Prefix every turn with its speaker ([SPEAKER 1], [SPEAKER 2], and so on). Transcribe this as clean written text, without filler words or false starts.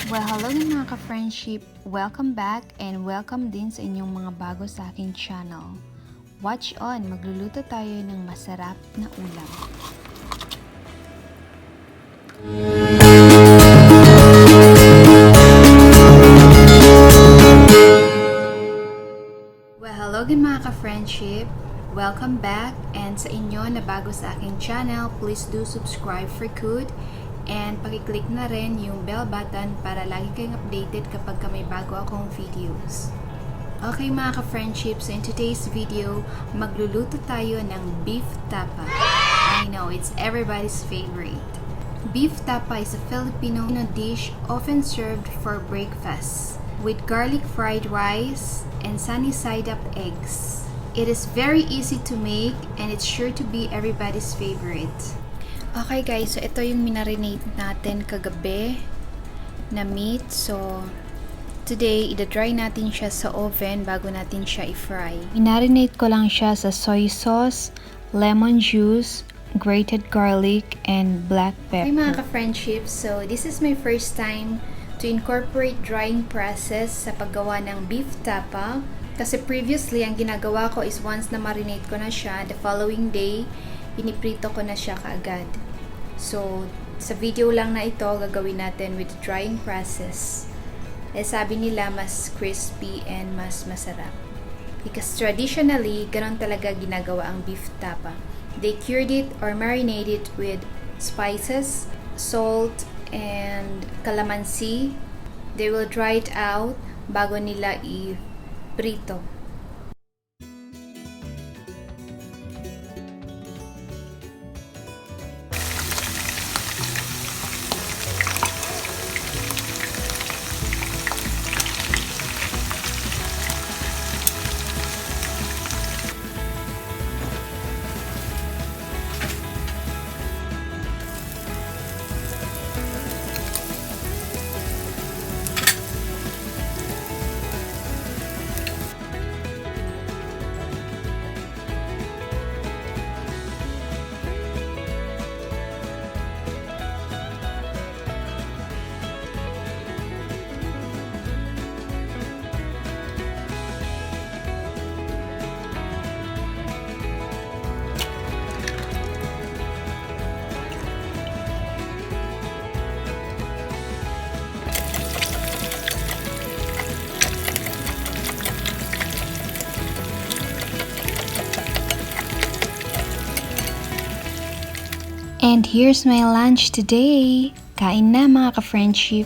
[SPEAKER 1] Well, hello din mga ka-friendship! Welcome back and welcome din sa inyong mga bago sa aking channel. Watch on! Magluluto tayo ng masarap na ulam. Well, hello din mga ka-friendship! Welcome back, and sa inyo na bago sa aking channel, please do subscribe for good. And pakiclick na rin yung bell button para lagi kayong updated kapag may bago akong videos. Okay mga ka-friendship, so in today's video, magluluto tayo ng beef tapa. I know, it's everybody's favorite. Beef tapa is a Filipino dish often served for breakfast with garlic fried rice and sunny side up eggs. It is very easy to make and it's sure to be everybody's favorite. Okay guys, so ito yung minarinate natin kagabi na meat. So, today, ida-dry natin siya sa oven bago natin siya i-fry. Minarinate ko lang siya sa soy sauce, lemon juice, grated garlic, and black pepper. Hi mga ka-friendship, so this is my first time to incorporate drying process sa paggawa ng beef tapa. Kasi previously, ang ginagawa ko is once na marinate ko na siya, the following day, piniprito ko na siya kaagad. So, sa video lang na ito, gagawin natin with the drying process. Eh, sabi nila, mas crispy and mas masarap. Because traditionally, ganon talaga ginagawa ang beef tapa. They cured it or marinated it with spices, salt, and calamansi. They will dry it out bago nila i-prito. And here's my lunch today. Kain na mga ka-friendship.